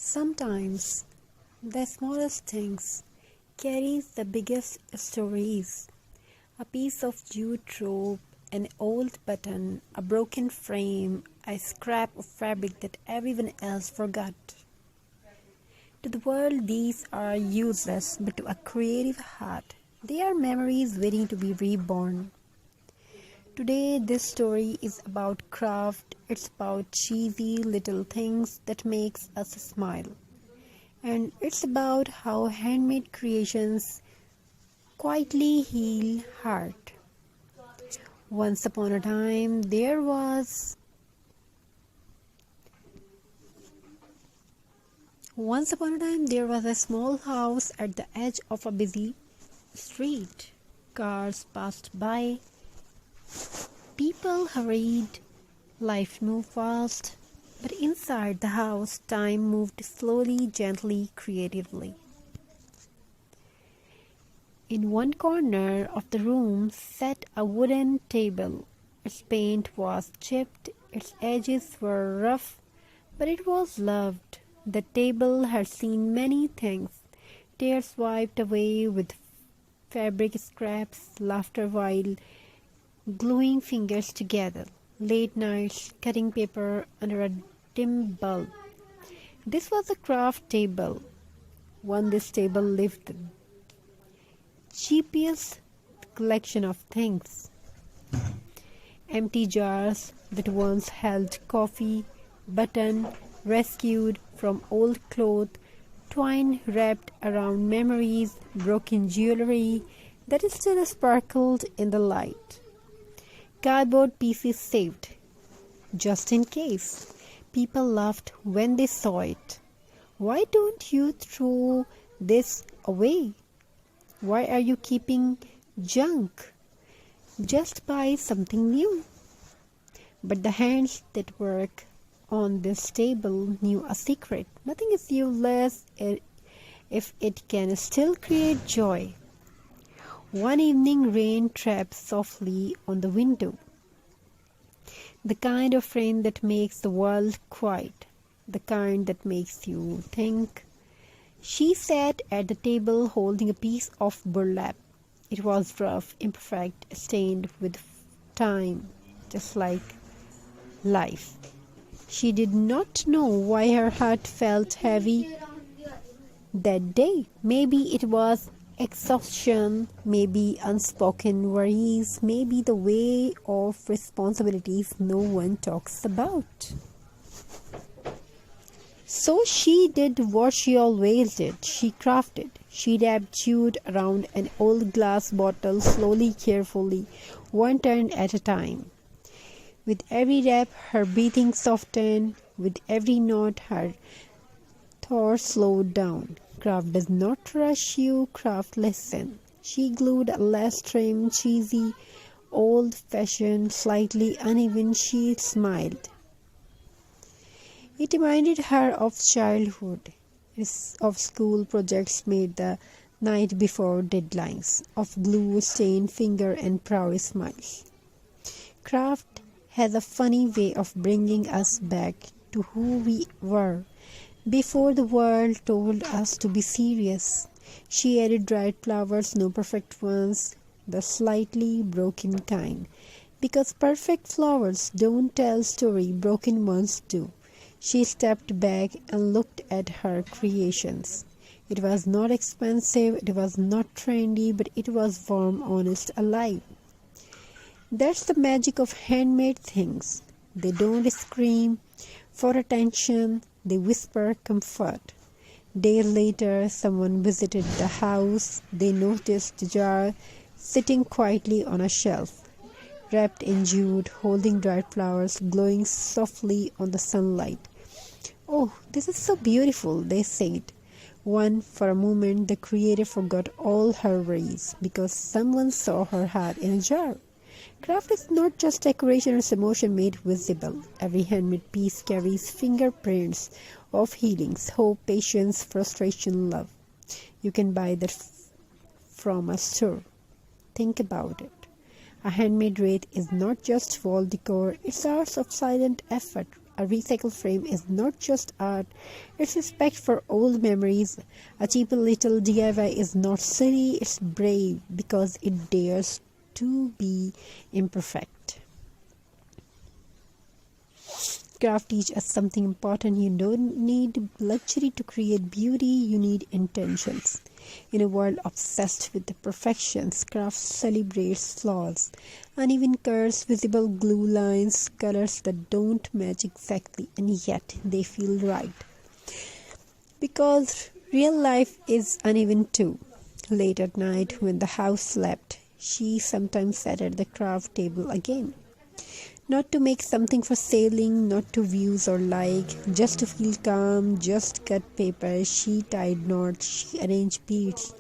Sometimes the smallest things carries the biggest stories. A piece of jute rope, an old button, a broken frame, a scrap of fabric that everyone else forgot. To the world, these are useless, but to a creative heart, they are memories waiting to be reborn. Today, this story is about craft. It's about cheesy little things that makes us smile. And it's about how handmade creations quietly heal heart. Once upon a time, there was a small house at the edge of a busy street. Cars passed by, people hurried, life moved fast, but inside the house, time moved slowly, gently, creatively. In one corner of the room sat a wooden table. Its paint was chipped, its edges were rough, but it was loved. The table had seen many things, tears wiped away with fabric scraps, laughter while gluing fingers together, late nights cutting paper under a dim bulb. This was a craft table. On this table lived the cheapest collection of things. Empty jars that once held coffee, button rescued from old cloth, twine wrapped around memories, broken jewelry that still sparkled in the light. Cardboard pieces saved, just in case. People laughed when they saw it. Why don't you throw this away? Why are you keeping junk? Just buy something new. But the hands that work on this table knew a secret. Nothing is useless if it can still create joy. One evening, rain tapped softly on the window. The kind of rain that makes the world quiet, the kind that makes you think. She sat at the table holding a piece of burlap. It was rough, imperfect, stained with time, just like life. She did not know why her heart felt heavy that day. Maybe it was exhaustion, maybe unspoken worries, maybe the weight of responsibilities no one talks about. So she did what she always did. She crafted. She wrapped jute around an old glass bottle slowly, carefully, one turn at a time. With every wrap, her breathing softened. With every knot, her thoughts slowed down. Craft does not rush you, craft listen. She glued a less trim, cheesy, old-fashioned, slightly uneven. She smiled. It reminded her of childhood, of school projects made the night before deadlines, of glue-stained finger and proud smiles. Craft has a funny way of bringing us back to who we were before the world told us to be serious. She added dried flowers, no perfect ones, the slightly broken kind. Because perfect flowers don't tell story, broken ones do. She stepped back and looked at her creations. It was not expensive, it was not trendy, but it was warm, honest, alive. That's the magic of handmade things. They don't scream for attention, they whisper comfort. Days later, someone visited the house. They noticed the jar sitting quietly on a shelf, wrapped in jute, holding dried flowers, glowing softly on the sunlight. "Oh, this is so beautiful," they said. For a moment, the creator forgot all her worries because someone saw her heart in a jar. Craft is not just decoration, it's emotion made visible. Every handmade piece carries fingerprints of healings, hope, patience, frustration, love. You can buy that from a store. Think about it. A handmade wreath is not just wall decor, it's hours of silent effort. a recycled frame is not just art, it's respect for old memories. A cheap little DIY is not silly, it's brave because it dares to be imperfect. Craft teach us something important. You don't need luxury to create beauty, you need intentions. In a world obsessed with the perfections, craft celebrates flaws, uneven curves, visible glue lines, colors that don't match exactly, and yet they feel right. Because real life is uneven too. Late at night, when the house slept, she sometimes sat at the craft table again. Not to make something for selling, not to views or like, just to feel calm, just cut paper, she tied knots, she arranged beads.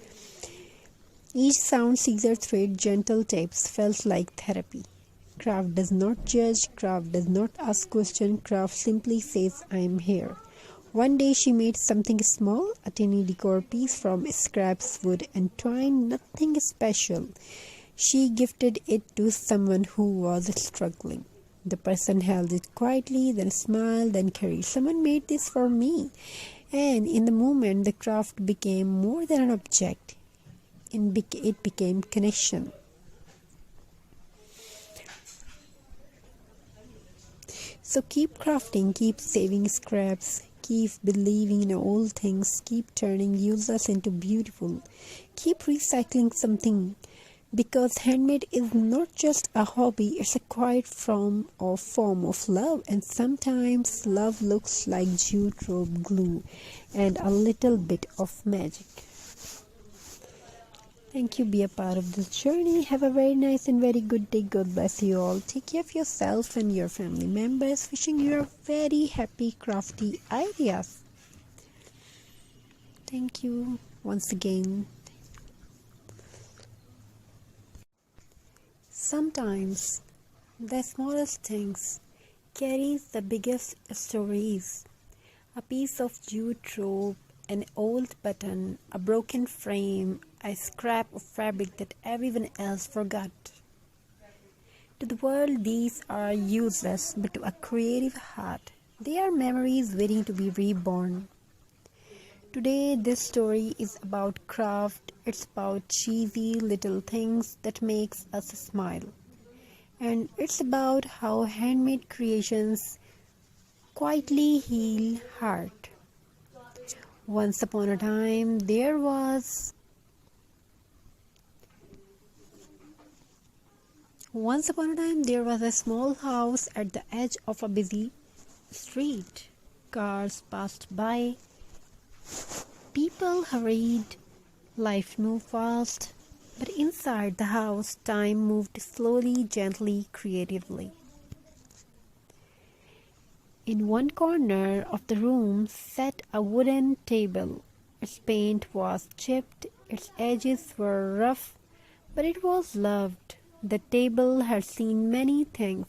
Each sound, scissor thread, gentle taps felt like therapy. Craft does not judge, craft does not ask questions, craft simply says, I am here. One day she made something small, a tiny decor piece from scraps, wood and twine, nothing special. She gifted it to someone who was struggling. The person held it quietly, then smiled, then carried. Someone made this for me. And in the moment, the craft became more than an object. It became connection. So keep crafting, keep saving scraps, keep believing in old things, keep turning useless into beautiful. Keep recycling something. Because handmade is not just a hobby, it's a quiet form of love, and sometimes love looks like jute rope glue and a little bit of magic. Thank you. Be a part of this journey. Have a very nice and very good day. God bless you all. Take care of yourself and your family members. Wishing you a very happy crafty ideas. Thank you once again. Sometimes the smallest things carries the biggest stories. A piece of jute rope, an old button, a broken frame, a scrap of fabric that everyone else forgot. To the world, these are useless, but to a creative heart, they are memories waiting to be reborn. Today, this story is about craft. It's about cheesy little things that makes us smile. And it's about how handmade creations quietly heal heart. Once upon a time, there was a small house at the edge of a busy street. Cars passed by. People hurried, life moved fast, but inside the house, time moved slowly, gently, creatively. In one corner of the room sat a wooden table. Its paint was chipped, its edges were rough, but it was loved. The table had seen many things,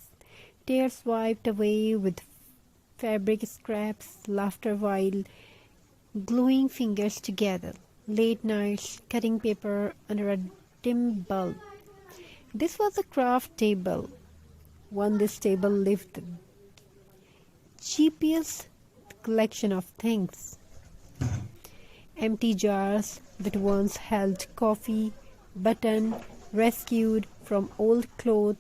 tears wiped away with fabric scraps, laughter while gluing fingers together, late nights cutting paper under a dim bulb. This was a craft table. On this table lived the cheapest collection of things. Empty jars that once held coffee, button rescued from old cloth,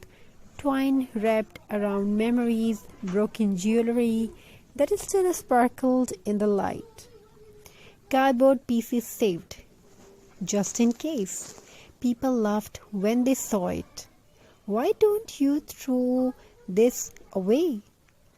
twine wrapped around memories, broken jewelry that still sparkled in the light. Cardboard pieces saved, just in case. People laughed when they saw it. Why don't you throw this away?